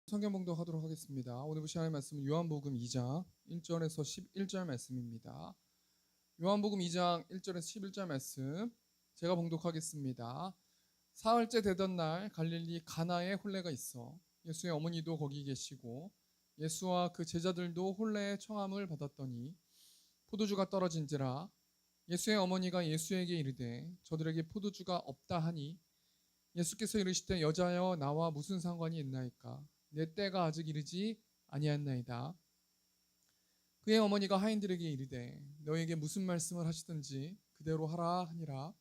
성경 봉독하도록 하겠습니다. 오늘 보실 하나님의 말씀은 요한복음 2장 1절에서 11절 말씀입니다. 요한복음 2장 1절에서 11절 말씀 제가 봉독하겠습니다. 사흘째 되던 날 갈릴리 가나에 혼례가 있어 예수의 어머니도 거기 계시고 예수와 그 제자들도 혼례의 청함을 받았더니 포도주가 떨어진지라 예수의 어머니가 예수에게 이르되 저들에게 포도주가 없다 하니 예수께서 이르시되 여자여 나와 무슨 상관이 있나이까 내 때가 아직 이르지 아니하였나이다. 그의 어머니가 하인들에게 이르되 너에게 무슨 말씀을 하시든지 그대로 하라 하니라.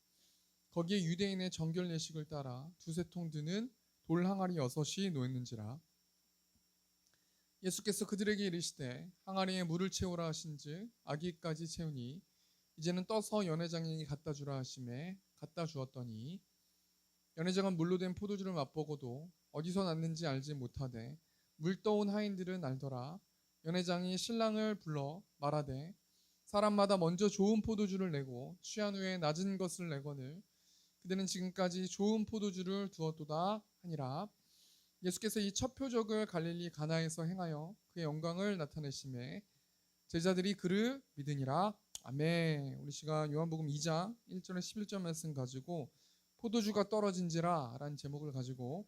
거기에 유대인의 정결 예식을 따라 두세 통 드는 돌 항아리 6이 놓였는지라. 예수께서 그들에게 이르시되 항아리에 물을 채우라 하신즉 아기까지 채우니 이제는 떠서 연회장에게 갖다 주라 하시매 갖다 주었더니 연회장은 물로 된 포도주를 맛보고도 어디서 났는지 알지 못하되 물 떠온 하인들은 알더라. 연회장이 신랑을 불러 말하되 사람마다 먼저 좋은 포도주를 내고 취한 후에 낮은 것을 내거늘 그들은 지금까지 좋은 포도주를 두었도다 하니라. 예수께서 이 첫 표적을 갈릴리 가나에서 행하여 그의 영광을 나타내시매 제자들이 그를 믿으니라. 아멘. 우리 시간 요한복음 2장 1절에 11절 말씀 가지고 포도주가 떨어진지라 라는 제목을 가지고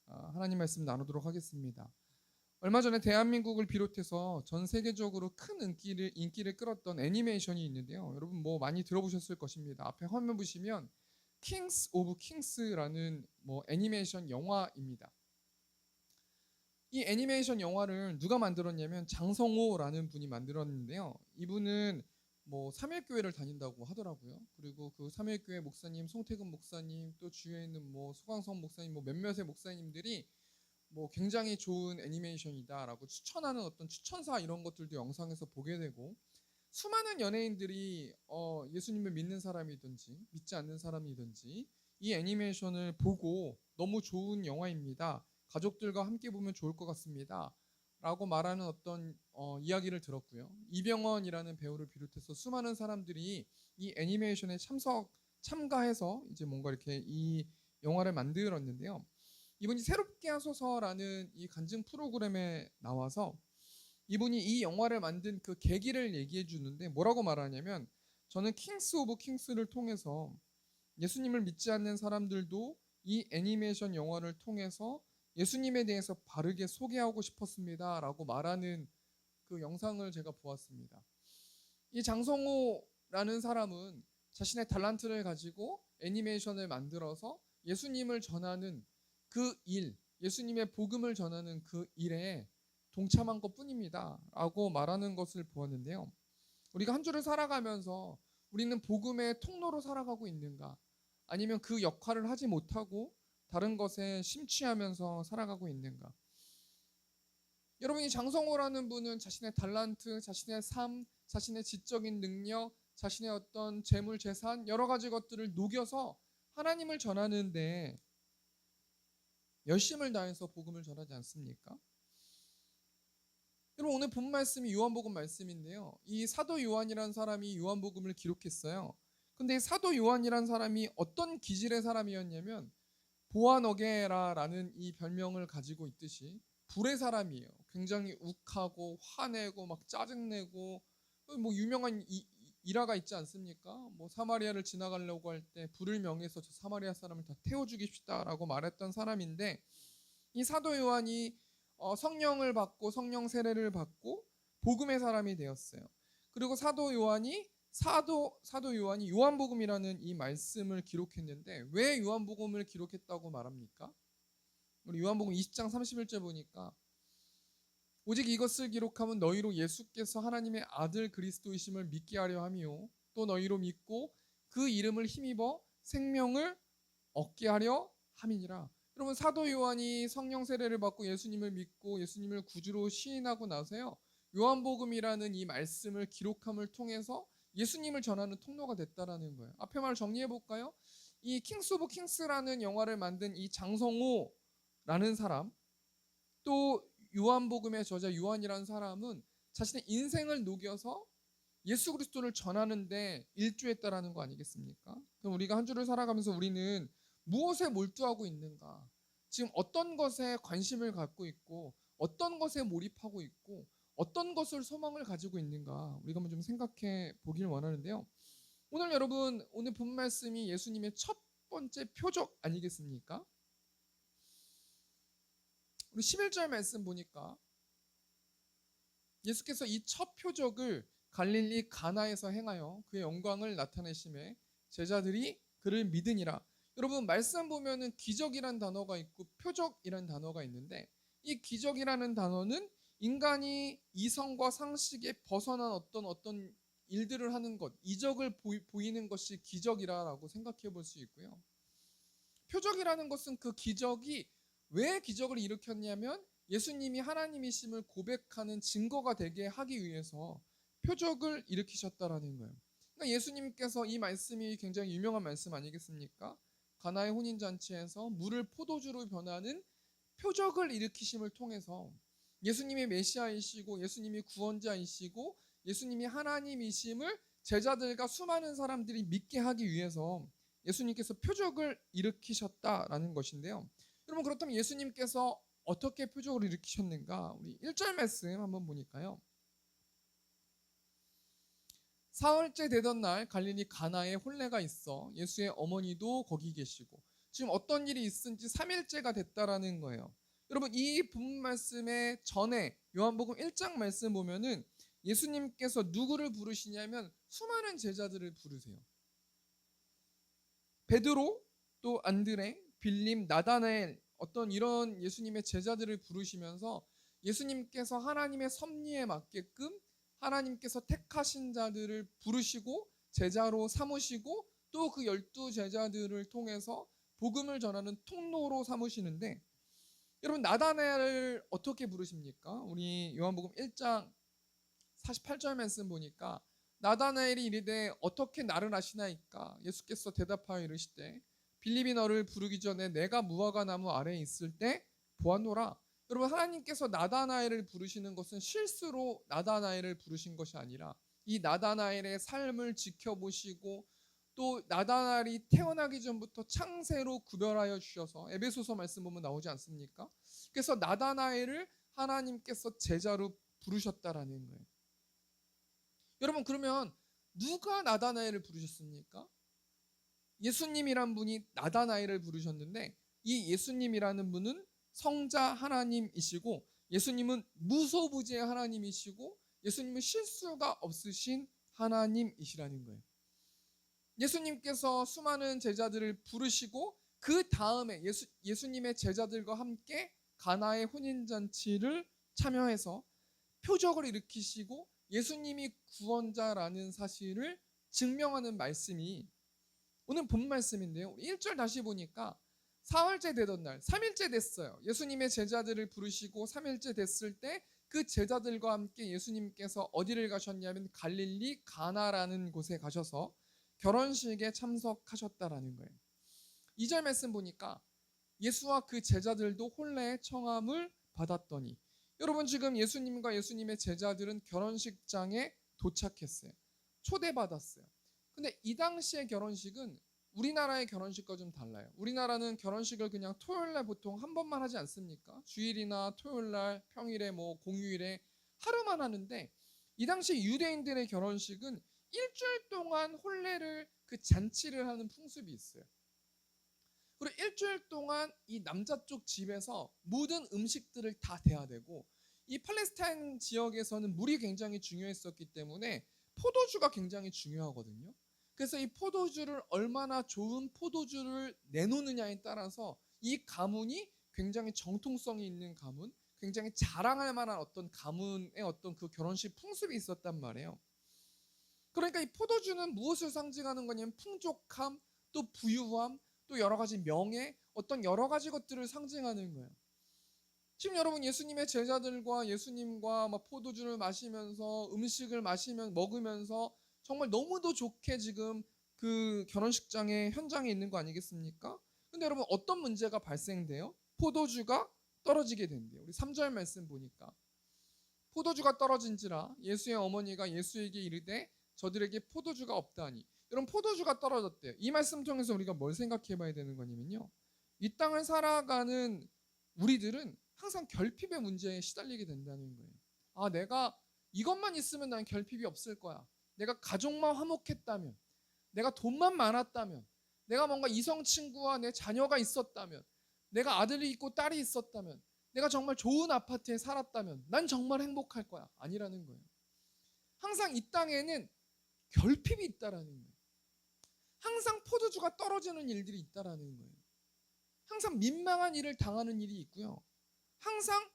하나님 말씀 나누도록 하겠습니다. 얼마 전에 대한민국을 비롯해서 전 세계적으로 큰 인기를 끌었던 애니메이션이 있는데요. 여러분 뭐 많이 들어보셨을 것입니다. 앞에 화면 보시면 킹스 오브 킹스라는 애니메이션 영화입니다. 이 애니메이션 영화를 누가 만들었냐면 장성호라는 분이 만들었는데요. 이분은 삼일교회를 다닌다고 하더라고요. 그리고 그 삼일교회 목사님, 송태근 목사님, 또 주위에 있는 수광성 목사님, 몇몇의 목사님들이 굉장히 좋은 애니메이션이다라고 추천하는 어떤 추천사 이런 것들도 영상에서 보게 되고 수많은 연예인들이 예수님을 믿는 사람이든지 믿지 않는 사람이든지 이 애니메이션을 보고 너무 좋은 영화입니다. 가족들과 함께 보면 좋을 것 같습니다. 라고 말하는 어떤 이야기를 들었고요. 이병헌이라는 배우를 비롯해서 수많은 사람들이 이 애니메이션에 참가해서 이제 뭔가 이렇게 이 영화를 만들었는데요. 이분이 새롭게 하소서라는 이 간증 프로그램에 나와서 이분이 이 영화를 만든 그 계기를 얘기해 주는데 뭐라고 말하냐면 저는 킹스 오브 킹스를 통해서 예수님을 믿지 않는 사람들도 이 애니메이션 영화를 통해서 예수님에 대해서 바르게 소개하고 싶었습니다 라고 말하는 그 영상을 제가 보았습니다. 이 장성호라는 사람은 자신의 달란트를 가지고 애니메이션을 만들어서 예수님을 전하는 그 일, 예수님의 복음을 전하는 그 일에 동참한 것 뿐입니다 라고 말하는 것을 보았는데요. 우리가 한 주를 살아가면서 우리는 복음의 통로로 살아가고 있는가, 아니면 그 역할을 하지 못하고 다른 것에 심취하면서 살아가고 있는가. 여러분이 장성호라는 분은 자신의 달란트, 자신의 삶, 자신의 지적인 능력, 자신의 어떤 재물, 재산 여러 가지 것들을 녹여서 하나님을 전하는데 열심을 다해서 복음을 전하지 않습니까? 여러분 오늘 본 말씀이 요한복음 말씀인데요. 이 사도 요한이라는 사람이 요한복음을 기록했어요. 근데 이 사도 요한이라는 사람이 어떤 기질의 사람이었냐면 보아너게라라는 이 별명을 가지고 있듯이 불의 사람이에요. 굉장히 욱하고 화내고 막 짜증내고 유명한 일화가 있지 않습니까? 사마리아를 지나가려고 할 때 불을 명해서 저 사마리아 사람을 다 태워 죽입시다라고 말했던 사람인데 이 사도 요한이 성령을 받고 성령 세례를 받고 복음의 사람이 되었어요. 그리고 사도 요한이 요한복음이라는 이 말씀을 기록했는데 왜 요한복음을 기록했다고 말합니까? 우리 요한복음 20장 31절 보니까 오직 이것을 기록하면 너희로 예수께서 하나님의 아들 그리스도이심을 믿게 하려 함이요 또 너희로 믿고 그 이름을 힘입어 생명을 얻게 하려 함이니라. 여러분 사도 요한이 성령 세례를 받고 예수님을 믿고 예수님을 구주로 시인하고 나서요 요한복음이라는 이 말씀을 기록함을 통해서 예수님을 전하는 통로가 됐다라는 거예요. 앞에 말을 정리해 볼까요? 이 킹스 오브 킹스라는 영화를 만든 이 장성호라는 사람, 또 요한복음의 저자 요한이라는 사람은 자신의 인생을 녹여서 예수 그리스도를 전하는데 일조했다라는 거 아니겠습니까? 그럼 우리가 한 주를 살아가면서 우리는 무엇에 몰두하고 있는가? 지금 어떤 것에 관심을 갖고 있고 어떤 것에 몰입하고 있고 어떤 것을 소망을 가지고 있는가? 우리가 한번 좀 생각해 보길 원하는데요. 오늘 여러분 오늘 본 말씀이 예수님의 첫 번째 표적 아니겠습니까? 우리 11절 말씀 보니까 예수께서 이 첫 표적을 갈릴리 가나에서 행하여 그의 영광을 나타내심에 제자들이 그를 믿으니라. 여러분 말씀 보면은 기적이란 단어가 있고 표적이란 단어가 있는데 이 기적이라는 단어는 인간이 이성과 상식에 벗어난 어떤 일들을 하는 것, 이적을 보이는 것이 기적이라고 생각해 볼 수 있고요. 표적이라는 것은 그 기적이 왜 기적을 일으켰냐면 예수님이 하나님이심을 고백하는 증거가 되게 하기 위해서 표적을 일으키셨다라는 거예요. 그러니까 예수님께서 이 말씀이 굉장히 유명한 말씀 아니겠습니까? 가나의 혼인잔치에서 물을 포도주로 변하는 표적을 일으키심을 통해서 예수님이 메시아이시고 예수님이 구원자이시고 예수님이 하나님이심을 제자들과 수많은 사람들이 믿게 하기 위해서 예수님께서 표적을 일으키셨다라는 것인데요. 여러분 그렇다면 예수님께서 어떻게 표적을 일으키셨는가? 우리 1절 말씀 한번 보니까요. 사흘째 되던 날 갈릴리 가나에 혼례가 있어 예수의 어머니도 거기 계시고 지금 어떤 일이 있은지 3일째가 됐다라는 거예요. 여러분 이 본 말씀의 전에 요한복음 1장 말씀 보면은 예수님께서 누구를 부르시냐면 수많은 제자들을 부르세요. 베드로, 또 안드레, 빌림, 나다나엘 어떤 이런 예수님의 제자들을 부르시면서 예수님께서 하나님의 섭리에 맞게끔 하나님께서 택하신 자들을 부르시고 제자로 삼으시고 또 그 12 제자들을 통해서 복음을 전하는 통로로 삼으시는데 여러분 나다나엘을 어떻게 부르십니까? 우리 요한복음 1장 48절 말씀 보니까 나다나엘이 이르되 어떻게 나를 아시나이까? 예수께서 대답하여 이르시되 빌립이 너를 부르기 전에 내가 무화과 나무 아래에 있을 때 보았노라. 여러분 하나님께서 나다나엘을 부르시는 것은 실수로 나다나엘을 부르신 것이 아니라 이 나다나엘의 삶을 지켜보시고 또 나다나엘이 태어나기 전부터 창세로 구별하여 주셔서 에베소서 말씀 보면 나오지 않습니까? 그래서 나다나엘을 하나님께서 제자로 부르셨다라는 거예요. 여러분 그러면 누가 나다나엘을 부르셨습니까? 예수님이란 분이 나다나엘을 부르셨는데 이 예수님이라는 분은 성자 하나님이시고 예수님은 무소부지의 하나님이시고 예수님은 실수가 없으신 하나님이시라는 거예요. 예수님께서 수많은 제자들을 부르시고 그 다음에 예수님의 제자들과 함께 가나의 혼인잔치를 참여해서 표적을 일으키시고 예수님이 구원자라는 사실을 증명하는 말씀이 오늘 본 말씀인데요. 1절 다시 보니까 사흘째 되던 날 3일째 됐어요. 예수님의 제자들을 부르시고 3일째 됐을 때 그 제자들과 함께 예수님께서 어디를 가셨냐면 갈릴리 가나라는 곳에 가셔서 결혼식에 참석하셨다라는 거예요. 2절 말씀 보니까 예수와 그 제자들도 혼례의 청함을 받았더니 여러분 지금 예수님과 예수님의 제자들은 결혼식장에 도착했어요. 초대받았어요. 근데 이 당시의 결혼식은 우리나라의 결혼식과 좀 달라요. 우리나라는 결혼식을 그냥 토요일날 보통 한 번만 하지 않습니까? 주일이나 토요일날, 평일에 뭐 공휴일에 하루만 하는데 이 당시 유대인들의 결혼식은 일주일 동안 혼례를 그 잔치를 하는 풍습이 있어요. 그리고 일주일 동안 이 남자 쪽 집에서 모든 음식들을 다 대야 되고 이 팔레스타인 지역에서는 물이 굉장히 중요했었기 때문에 포도주가 굉장히 중요하거든요. 그래서 이 포도주를 얼마나 좋은 포도주를 내놓느냐에 따라서 이 가문이 굉장히 정통성이 있는 가문, 굉장히 자랑할 만한 어떤 가문의 어떤 그 결혼식 풍습이 있었단 말이에요. 그러니까 이 포도주는 무엇을 상징하는 거냐면 풍족함, 또 부유함, 또 여러 가지 명예, 어떤 여러 가지 것들을 상징하는 거예요. 지금 여러분 예수님의 제자들과 예수님과 막 포도주를 마시면서 음식을 먹으면서 정말 너무도 좋게 지금 그 결혼식장의 현장에 있는 거 아니겠습니까? 근데 여러분 어떤 문제가 발생돼요? 포도주가 떨어지게 된대요. 우리 3절 말씀 보니까 포도주가 떨어진지라 예수의 어머니가 예수에게 이르되 저들에게 포도주가 없다니. 여러분, 포도주가 떨어졌대요. 이 말씀 통해서 우리가 뭘 생각해 봐야 되는 거냐면요, 이 땅을 살아가는 우리들은 항상 결핍의 문제에 시달리게 된다는 거예요. 아, 내가 이것만 있으면 난 결핍이 없을 거야. 내가 가족만 화목했다면, 내가 돈만 많았다면, 내가 뭔가 이성 친구와 내 자녀가 있었다면, 내가 아들이 있고 딸이 있었다면, 내가 정말 좋은 아파트에 살았다면 난 정말 행복할 거야. 아니라는 거예요. 항상 이 땅에는 결핍이 있다라는 거예요. 항상 포도주가 떨어지는 일들이 있다라는 거예요. 항상 민망한 일을 당하는 일이 있고요. 항상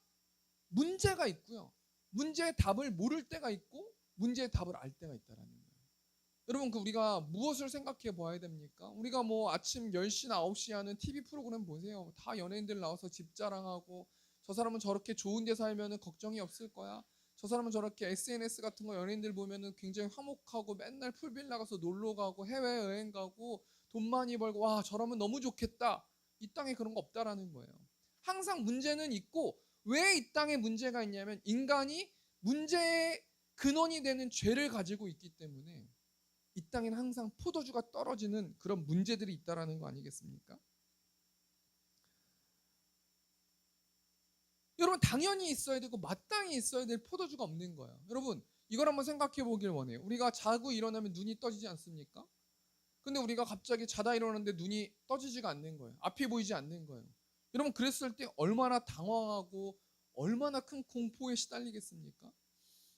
문제가 있고요. 문제의 답을 모를 때가 있고 문제의 답을 알 때가 있다라는 거예요. 여러분, 우리가 무엇을 생각해 봐야 됩니까? 우리가 뭐 아침 10시나 9시에 하는 TV 프로그램 보세요. 다 연예인들 나와서 집 자랑하고, 저 사람은 저렇게 좋은 데 살면 걱정이 없을 거야. 저 사람은 저렇게 SNS 같은 거 연예인들 보면 굉장히 화목하고 맨날 풀빌라 가서 놀러 가고 해외여행 가고 돈 많이 벌고, 와, 저러면 너무 좋겠다. 이 땅에 그런 거 없다라는 거예요. 항상 문제는 있고, 왜 이 땅에 문제가 있냐면 인간이 문제의 근원이 되는 죄를 가지고 있기 때문에 이 땅에는 항상 포도주가 떨어지는 그런 문제들이 있다라는 거 아니겠습니까? 여러분, 당연히 있어야 되고 마땅히 있어야 될 포도주가 없는 거예요. 여러분, 이걸 한번 생각해 보길 원해요. 우리가 자고 일어나면 눈이 떠지지 않습니까? 근데 우리가 갑자기 자다 일어났는데 눈이 떠지지가 않는 거예요. 앞이 보이지 않는 거예요. 여러분, 그랬을 때 얼마나 당황하고 얼마나 큰 공포에 시달리겠습니까?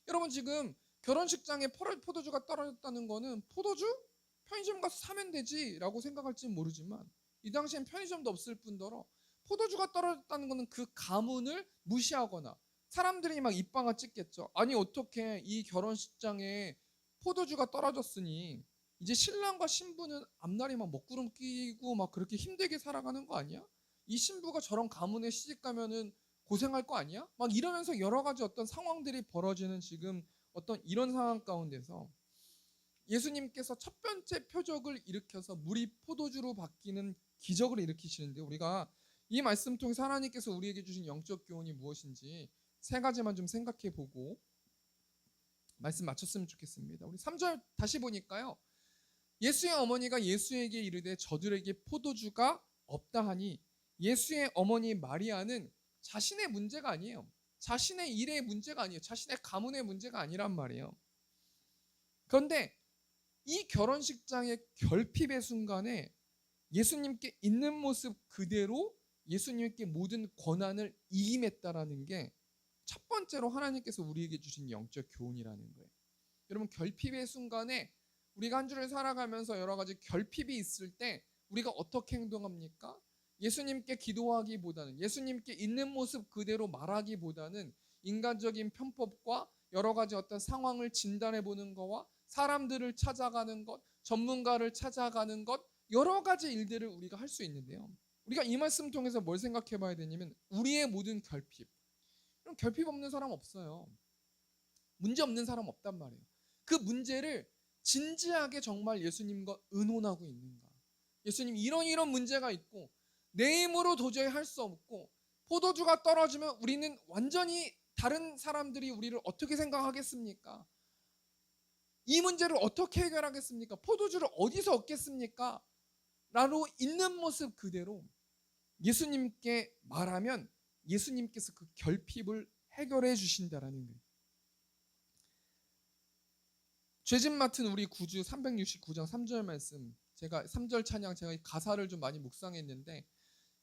여러분, 지금 결혼식장에 포도주가 떨어졌다는 거는 포도주? 편의점 가서 사면 되지 라고 생각할지는 모르지만, 이 당시엔 편의점도 없을 뿐더러 포도주가 떨어졌다는 거는 그 가문을 무시하거나 사람들이 막 입방아 찍겠죠. 아니, 어떻게 이 결혼식장에 포도주가 떨어졌으니 이제 신랑과 신부는 앞날이 막 먹구름 끼고 막 그렇게 힘들게 살아가는 거 아니야? 이 신부가 저런 가문에 시집 가면은 고생할 거 아니야? 막 이러면서 여러 가지 어떤 상황들이 벌어지는 지금 어떤 이런 상황 가운데서 예수님께서 첫 번째 표적을 일으켜서 물이 포도주로 바뀌는 기적을 일으키시는데, 우리가 이 말씀 통해서 하나님께서 우리에게 주신 영적 교훈이 무엇인지 세 가지만 좀 생각해 보고 말씀 마쳤으면 좋겠습니다. 우리 3절 다시 보니까요, 예수의 어머니가 예수에게 이르되 저들에게 포도주가 없다 하니, 예수의 어머니 마리아는 자신의 문제가 아니에요. 자신의 일의 문제가 아니에요. 자신의 가문의 문제가 아니란 말이에요. 그런데 이 결혼식장의 결핍의 순간에 예수님께 있는 모습 그대로 예수님께 모든 권한을 이임했다라는 게 첫 번째로 하나님께서 우리에게 주신 영적 교훈이라는 거예요. 여러분, 결핍의 순간에 우리가 한 주를 살아가면서 여러 가지 결핍이 있을 때 우리가 어떻게 행동합니까? 예수님께 기도하기보다는, 예수님께 있는 모습 그대로 말하기보다는 인간적인 편법과 여러 가지 어떤 상황을 진단해 보는 거와 사람들을 찾아가는 것, 전문가를 찾아가는 것, 여러 가지 일들을 우리가 할 수 있는데요, 우리가 이 말씀 통해서 뭘 생각해 봐야 되냐면 우리의 모든 결핍, 그럼 결핍 없는 사람 없어요. 문제 없는 사람 없단 말이에요. 그 문제를 진지하게 정말 예수님과 의논하고 있는가? 예수님, 이런 문제가 있고 내 힘으로 도저히 할 수 없고 포도주가 떨어지면 우리는 완전히 다른 사람들이 우리를 어떻게 생각하겠습니까? 이 문제를 어떻게 해결하겠습니까? 포도주를 어디서 얻겠습니까? 라로 있는 모습 그대로 예수님께 말하면 예수님께서 그 결핍을 해결해 주신다라는 거예요. 죄짐 맡은 우리 구주 369장 3절 말씀, 제가 3절 찬양, 제가 가사를 좀 많이 묵상했는데,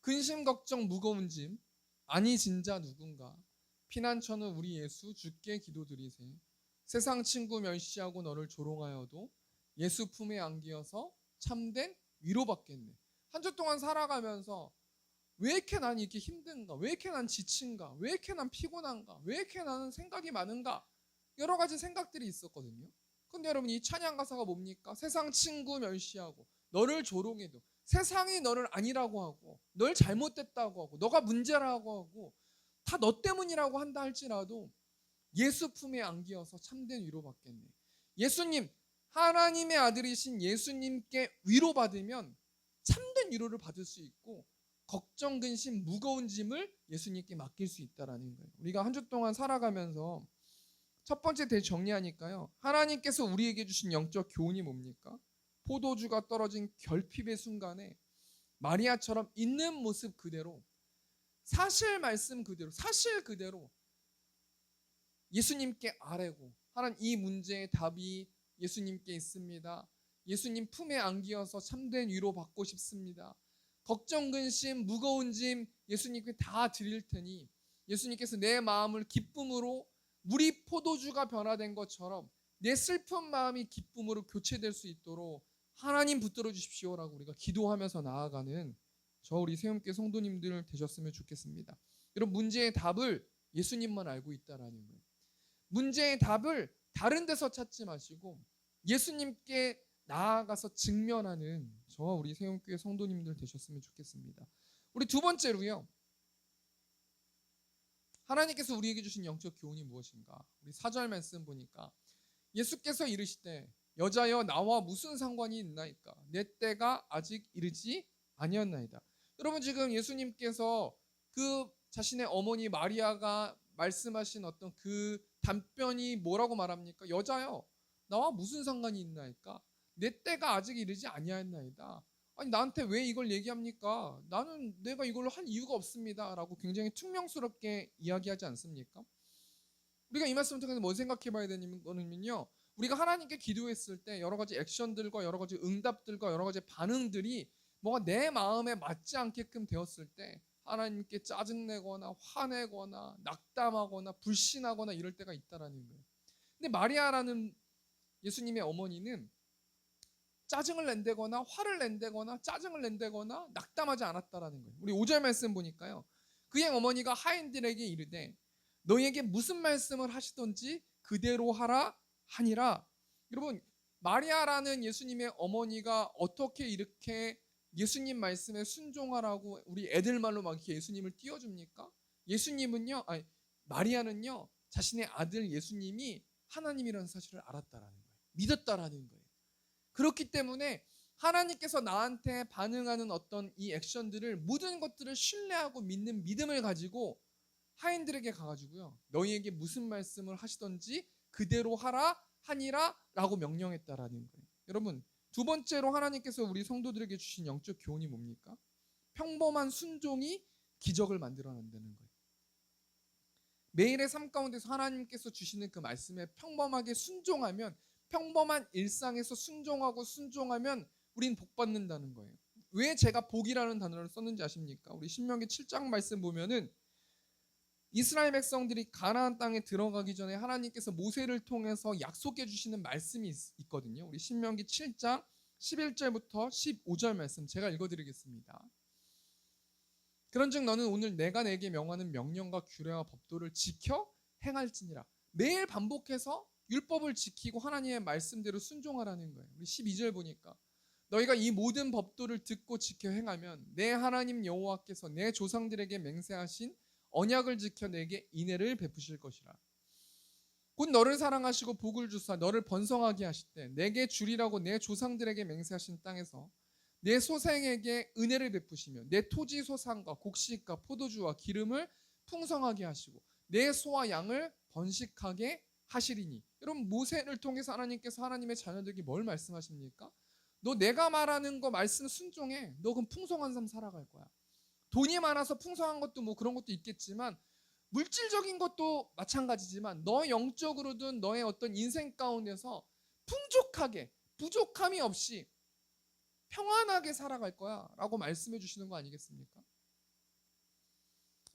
근심 걱정 무거운 짐 아니 진자 누군가, 피난처는 우리 예수 주께 기도드리세. 세상 친구 멸시하고 너를 조롱하여도 예수 품에 안기어서 참된 위로받겠네. 한 주 동안 살아가면서 왜 이렇게 난 이렇게 힘든가? 왜 이렇게 난 지친가? 왜 이렇게 난 피곤한가? 왜 이렇게 나는 생각이 많은가? 여러 가지 생각들이 있었거든요. 근데 여러분, 이 찬양 가사가 뭡니까? 세상 친구 멸시하고 너를 조롱해도, 세상이 너를 아니라고 하고 널 잘못됐다고 하고 너가 문제라고 하고 다 너 때문이라고 한다 할지라도 예수 품에 안기어서 참된 위로받겠네. 예수님, 하나님의 아들이신 예수님께 위로받으면 참된 위로를 받을 수 있고 걱정, 근심, 무거운 짐을 예수님께 맡길 수 있다라는 거예요. 우리가 한 주 동안 살아가면서 첫 번째 대정리하니까요. 하나님께서 우리에게 주신 영적 교훈이 뭡니까? 포도주가 떨어진 결핍의 순간에 마리아처럼 있는 모습 그대로 사실 말씀 그대로 사실 그대로 예수님께 아뢰고 하나님 이 문제의 답이 예수님께 있습니다. 예수님 품에 안기어서 참된 위로 받고 싶습니다. 걱정 근심 무거운 짐 예수님께 다 드릴 테니 예수님께서 내 마음을 기쁨으로 물이 포도주가 변화된 것처럼 내 슬픈 마음이 기쁨으로 교체될 수 있도록 하나님 붙들어 주십시오라고 우리가 기도하면서 나아가는 저 우리 세움교회 성도님들 되셨으면 좋겠습니다. 여러분 문제의 답을 예수님만 알고 있다라는 거예요. 문제의 답을 다른 데서 찾지 마시고 예수님께 나아가서 직면하는 저와 우리 세움교회 성도님들 되셨으면 좋겠습니다. 우리 두 번째로요. 하나님께서 우리에게 주신 영적 교훈이 무엇인가? 우리 4절 말씀 보니까 예수께서 이르시되 여자여 나와 무슨 상관이 있나이까? 내 때가 아직 이르지 아니었나이다. 여러분 지금 예수님께서 그 자신의 어머니 마리아가 말씀하신 어떤 그 답변이 뭐라고 말합니까? 여자여 나와 무슨 상관이 있나이까? 내 때가 아직 이르지 아니하였나이다. 아니 나한테 왜 이걸 얘기합니까? 나는 내가 이걸로 할 이유가 없습니다 라고 굉장히 퉁명스럽게 이야기하지 않습니까? 우리가 이 말씀을 통해서 뭐 생각해 봐야 되는 거는요, 우리가 하나님께 기도했을 때 여러 가지 액션들과 여러 가지 응답들과 여러 가지 반응들이 뭐가 내 마음에 맞지 않게끔 되었을 때 하나님께 짜증내거나 화내거나 낙담하거나 불신하거나 이럴 때가 있다라는 거예요. 근데 마리아라는 예수님의 어머니는 짜증을 낸다거나 화를 낸다거나 짜증을 낸다거나 낙담하지 않았다라는 거예요. 우리 5절 말씀 보니까요. 그의 어머니가 하인들에게 이르되 너희에게 무슨 말씀을 하시던지 그대로 하라 하니라. 여러분 마리아라는 예수님의 어머니가 어떻게 이렇게 예수님 말씀에 순종하라고 우리 애들 말로 막 이렇게 예수님을 띄워줍니까? 예수님은요, 아니 마리아는요 자신의 아들 예수님이 하나님이라는 사실을 알았다라는 거예요. 믿었다라는 거예요. 그렇기 때문에 하나님께서 나한테 반응하는 어떤 이 액션들을 모든 것들을 신뢰하고 믿는 믿음을 가지고 하인들에게 가가지고요 너희에게 무슨 말씀을 하시던지 그대로 하라 하니라 라고 명령했다라는 거예요. 여러분 두 번째로 하나님께서 우리 성도들에게 주신 영적 교훈이 뭡니까? 평범한 순종이 기적을 만들어낸다는 거예요. 매일의 삶 가운데서 하나님께서 주시는 그 말씀에 평범하게 순종하면 평범한 일상에서 순종하면 우린 복 받는다는 거예요. 왜 제가 복이라는 단어를 썼는지 아십니까? 우리 신명기 7장 말씀 보면은 이스라엘 백성들이 가나안 땅에 들어가기 전에 하나님께서 모세를 통해서 약속해 주시는 말씀이 있거든요. 우리 신명기 7장 11절부터 15절 말씀 제가 읽어드리겠습니다. 그런즉 너는 오늘 내가 내게 명하는 명령과 규례와 법도를 지켜 행할지니라. 매일 반복해서 율법을 지키고 하나님의 말씀대로 순종하라는 거예요. 우리 12절 보니까 너희가 이 모든 법도를 듣고 지켜 행하면 내 하나님 여호와께서 내 조상들에게 맹세하신 언약을 지켜 내게 인애를 베푸실 것이라. 곧 너를 사랑하시고 복을 주사 너를 번성하게 하실 때 내게 주리라고 내 조상들에게 맹세하신 땅에서 내 소생에게 은혜를 베푸시며 내 토지 소산과 곡식과 포도주와 기름을 풍성하게 하시고 내 소와 양을 번식하게 하시리니. 여러분 모세를 통해서 하나님께서 하나님의 자녀들에게 뭘 말씀하십니까? 너 내가 말하는 거 말씀 순종해. 너 그럼 풍성한 삶 살아갈 거야. 돈이 많아서 풍성한 것도 뭐 그런 것도 있겠지만 물질적인 것도 마찬가지지만 너 영적으로든 너의 어떤 인생 가운데서 풍족하게 부족함이 없이 평안하게 살아갈 거야 라고 말씀해 주시는 거 아니겠습니까?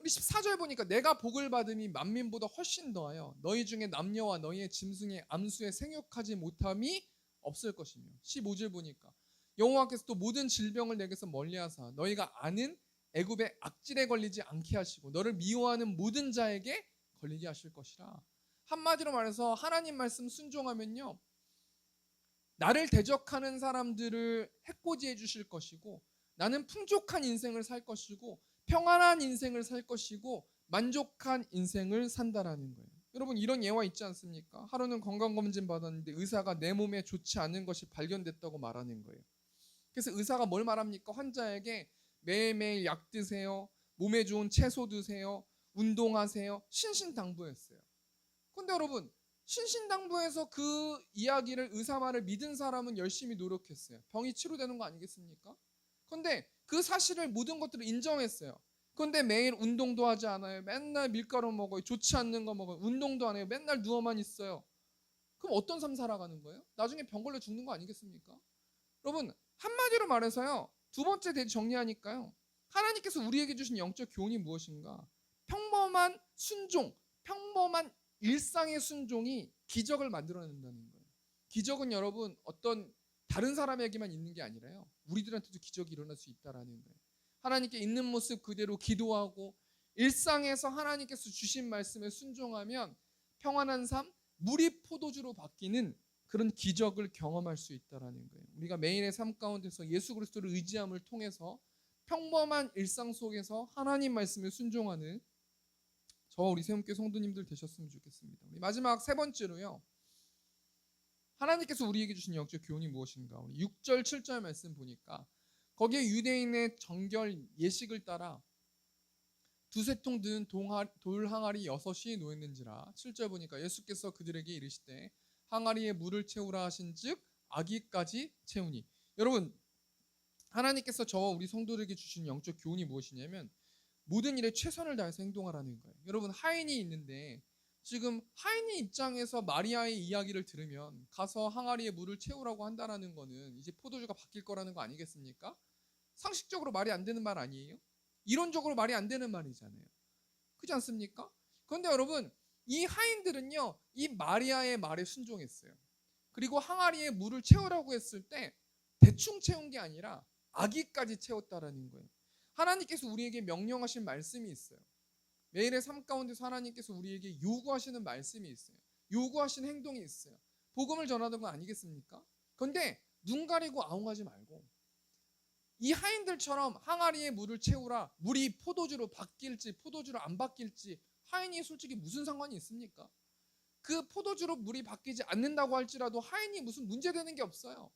우리 14절 보니까 내가 복을 받음이 만민보다 훨씬 더하여 너희 중에 남녀와 너희의 짐승의 암수에 생육하지 못함이 없을 것이며 15절 보니까 여호와께서 또 모든 질병을 내게서 멀리하사 너희가 아는 애굽의 악질에 걸리지 않게 하시고 너를 미워하는 모든 자에게 걸리게 하실 것이라. 한마디로 말해서 하나님 말씀 순종하면요 나를 대적하는 사람들을 해코지해 주실 것이고 나는 풍족한 인생을 살 것이고 평안한 인생을 살 것이고 만족한 인생을 산다라는 거예요. 여러분 이런 예화 있지 않습니까? 하루는 건강검진 받았는데 의사가 내 몸에 좋지 않은 것이 발견됐다고 말하는 거예요. 그래서 의사가 뭘 말합니까? 환자에게 매일매일 약 드세요. 몸에 좋은 채소 드세요. 운동하세요. 신신당부했어요. 근데 여러분 신신당부에서 그 이야기를 의사말을 믿은 사람은 열심히 노력했어요. 병이 치료되는 거 아니겠습니까? 그런데 그 사실을 모든 것들을 인정했어요. 그런데 매일 운동도 하지 않아요. 맨날 밀가루 먹어요. 좋지 않는 거 먹어요. 운동도 안 해요. 맨날 누워만 있어요. 그럼 어떤 삶 살아가는 거예요? 나중에 병 걸려 죽는 거 아니겠습니까? 여러분, 한마디로 말해서요. 두 번째 대지 정리하니까요. 하나님께서 우리에게 주신 영적 교훈이 무엇인가? 평범한 순종, 평범한 일상의 순종이 기적을 만들어낸다는 거예요. 기적은 여러분 어떤 다른 사람에게만 있는 게 아니라요. 우리들한테도 기적이 일어날 수 있다라는 거예요. 하나님께 있는 모습 그대로 기도하고 일상에서 하나님께서 주신 말씀에 순종하면 평안한 삶, 물이 포도주로 바뀌는 그런 기적을 경험할 수 있다라는 거예요. 우리가 매일의 삶 가운데서 예수 그리스도를 의지함을 통해서 평범한 일상 속에서 하나님 말씀에 순종하는 저와 우리 세움교회 성도님들 되셨으면 좋겠습니다. 우리 마지막 세 번째로요. 하나님께서 우리에게 주신 영적 교훈이 무엇인가? 우리 6절 7절 말씀 보니까 거기에 유대인의 정결 예식을 따라 두세 통 든 돌 항아리 6이 놓였는지라. 7절 보니까 예수께서 그들에게 이르시되 항아리에 물을 채우라 하신즉 아기까지 채우니. 여러분, 하나님께서 저와 우리 성도들에게 주신 영적 교훈이 무엇이냐면 모든 일에 최선을 다해서 행동하라는 거예요. 여러분, 하인이 있는데 지금 하인의 입장에서 마리아의 이야기를 들으면 가서 항아리에 물을 채우라고 한다라는 거는 이제 포도주가 바뀔 거라는 거 아니겠습니까? 상식적으로 말이 안 되는 말 아니에요? 이론적으로 말이 안 되는 말이잖아요. 그렇지 않습니까? 그런데 여러분, 이 하인들은요, 이 마리아의 말에 순종했어요. 그리고 항아리에 물을 채우라고 했을 때 대충 채운 게 아니라 아기까지 채웠다라는 거예요. 하나님께서 우리에게 명령하신 말씀이 있어요. 매일의 삶 가운데서 하나님께서 우리에게 요구하시는 말씀이 있어요. 요구하시는 행동이 있어요. 복음을 전하는 건 아니겠습니까? 그런데 눈 가리고 아웅하지 말고 이 하인들처럼 항아리에 물을 채우라. 물이 포도주로 바뀔지 포도주로 안 바뀔지 하인이 솔직히 무슨 상관이 있습니까? 그 포도주로 물이 바뀌지 않는다고 할지라도 하인이 무슨 문제되는 게 없어요.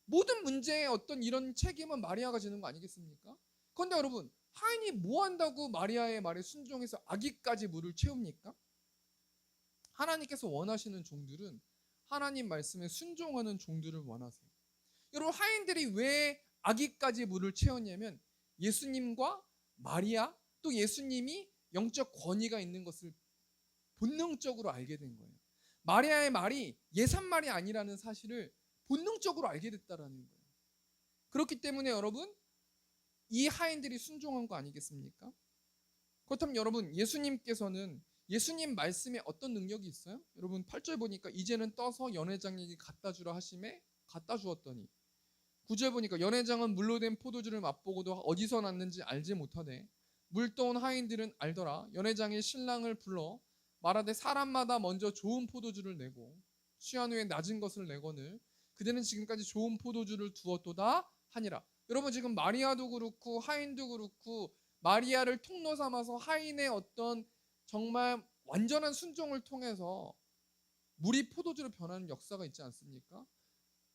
모든 문제에 어떤 이런 책임은 마리아가 지는 거 아니겠습니까? 그런데 여러분, 하인이 뭐 한다고 마리아의 말에 순종해서 아기까지 물을 채웁니까? 하나님께서 원하시는 종들은 하나님 말씀에 순종하는 종들을 원하세요. 여러분, 하인들이 왜 아기까지 물을 채웠냐면 예수님과 마리아 또 예수님이 영적 권위가 있는 것을 본능적으로 알게 된 거예요. 마리아의 말이 예산말이 아니라는 사실을 본능적으로 알게 됐다라는 거예요. 그렇기 때문에 여러분, 이 하인들이 순종한 거 아니겠습니까? 그렇다면 여러분, 예수님께서는 예수님 말씀에 어떤 능력이 있어요? 여러분 8절 보니까 이제는 떠서 연회장에게 갖다 주라 하심에 갖다 주었더니 9절 보니까 연회장은 물로 된 포도주를 맛보고도 어디서 났는지 알지 못하되 물 떠온 하인들은 알더라. 연회장이 신랑을 불러 말하되 사람마다 먼저 좋은 포도주를 내고 취한 후에 낮은 것을 내거늘 그대는 지금까지 좋은 포도주를 두었도다 하니라. 여러분, 지금 마리아도 그렇고 하인도 그렇고 마리아를 통로 삼아서 하인의 어떤 정말 완전한 순종을 통해서 물이 포도주로 변하는 역사가 있지 않습니까?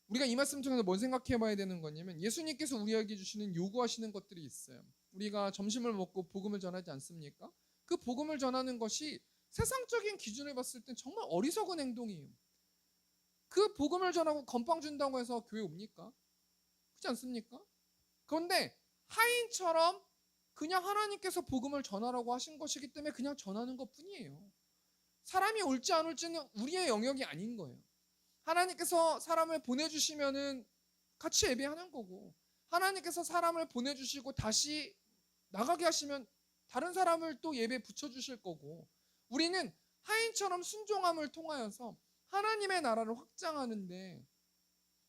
우리가 이 말씀 통해서 뭘 생각해 봐야 되는 거냐면 예수님께서 우리에게 주시는 요구하시는 것들이 있어요. 우리가 점심을 먹고 복음을 전하지 않습니까? 그 복음을 전하는 것이 세상적인 기준을 봤을 땐 정말 어리석은 행동이에요. 그 복음을 전하고 건빵 준다고 해서 교회 옵니까? 그렇지 않습니까? 그런데 하인처럼 그냥 하나님께서 복음을 전하라고 하신 것이기 때문에 그냥 전하는 것뿐이에요. 사람이 올지 안 올지는 우리의 영역이 아닌 거예요. 하나님께서 사람을 보내주시면은 같이 예배하는 거고 하나님께서 사람을 보내주시고 다시 나가게 하시면 다른 사람을 또 예배 붙여주실 거고 우리는 하인처럼 순종함을 통하여서 하나님의 나라를 확장하는데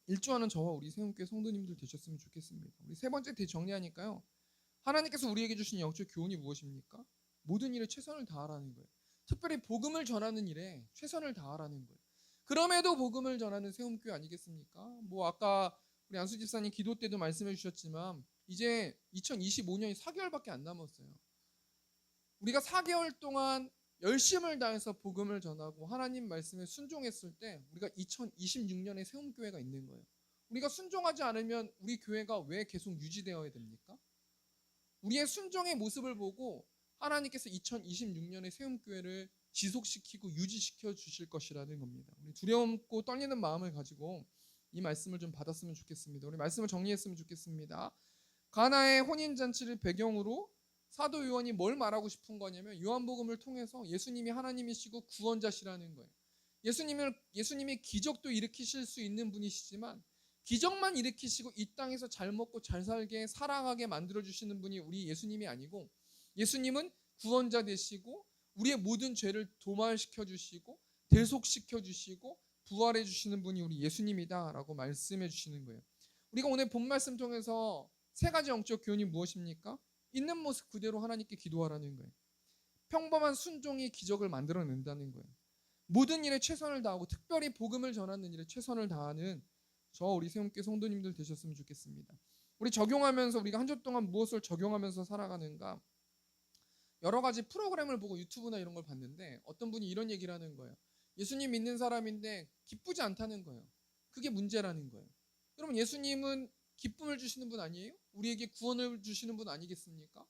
일조하는 저와 우리 세움교회 성도님들 되셨으면 좋겠습니다. 우리 세 번째 대정리하니까요. 하나님께서 우리에게 주신 영적 교훈이 무엇입니까? 모든 일에 최선을 다하라는 거예요. 특별히 복음을 전하는 일에 최선을 다하라는 거예요. 그럼에도 복음을 전하는 세움교회 아니겠습니까? 뭐 아까 우리 안수 집사님 기도 때도 말씀해 주셨지만 이제 2025년이 4개월밖에 안 남았어요. 우리가 4개월 동안 열심을 다해서 복음을 전하고 하나님 말씀에 순종했을 때 우리가 2026년에 세움교회가 있는 거예요. 우리가 순종하지 않으면 우리 교회가 왜 계속 유지되어야 됩니까? 우리의 순종의 모습을 보고 하나님께서 2026년에 세움교회를 지속시키고 유지시켜 주실 것이라는 겁니다. 우리 두려움고 떨리는 마음을 가지고 이 말씀을 좀 받았으면 좋겠습니다. 우리 말씀을 정리했으면 좋겠습니다. 가나의 혼인잔치를 배경으로 사도 요한이 뭘 말하고 싶은 거냐면 요한복음을 통해서 예수님이 하나님이시고 구원자시라는 거예요. 예수님이 기적도 일으키실 수 있는 분이시지만 기적만 일으키시고 이 땅에서 잘 먹고 잘 살게 사랑하게 만들어주시는 분이 우리 예수님이 아니고 예수님은 구원자 되시고 우리의 모든 죄를 도말시켜 주시고 대속시켜 주시고 부활해 주시는 분이 우리 예수님이다라고 말씀해 주시는 거예요. 우리가 오늘 본 말씀 통해서 세 가지 영적 교훈이 무엇입니까? 있는 모습 그대로 하나님께 기도하라는 거예요. 평범한 순종이 기적을 만들어낸다는 거예요. 모든 일에 최선을 다하고 특별히 복음을 전하는 일에 최선을 다하는 우리 세움교회 성도님들 되셨으면 좋겠습니다. 우리 적용하면서 우리가 한 주 동안 무엇을 적용하면서 살아가는가? 여러 가지 프로그램을 보고 유튜브나 이런 걸 봤는데 어떤 분이 이런 얘기를 하는 거예요. 예수님 믿는 사람인데 기쁘지 않다는 거예요. 그게 문제라는 거예요. 여러분 예수님은 기쁨을 주시는 분 아니에요? 우리에게 구원을 주시는 분 아니겠습니까?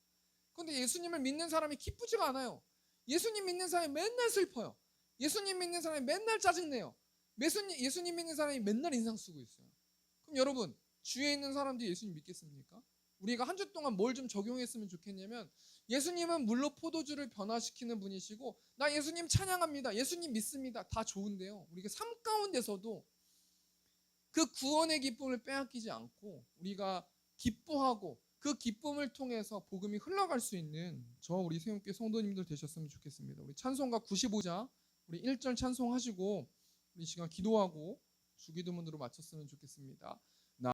그런데 예수님을 믿는 사람이 기쁘지가 않아요. 예수님 믿는 사람이 맨날 슬퍼요. 예수님 믿는 사람이 맨날 짜증내요. 예수님 믿는 사람이 맨날 인상 쓰고 있어요. 그럼 여러분 주위에 있는 사람들이 예수님 믿겠습니까? 우리가 한 주 동안 뭘 좀 적용했으면 좋겠냐면 예수님은 물로 포도주를 변화시키는 분이시고 나 예수님 찬양합니다. 예수님 믿습니다. 다 좋은데요. 우리가 삶 가운데서도 그 구원의 기쁨을 빼앗기지 않고 우리가 기뻐하고 그 기쁨을 통해서 복음이 흘러갈 수 있는 우리 세움교회 성도님들 되셨으면 좋겠습니다. 우리 찬송가 95장 우리 1절 찬송하시고 우리 시간 기도하고 주기도문으로 마쳤으면 좋겠습니다.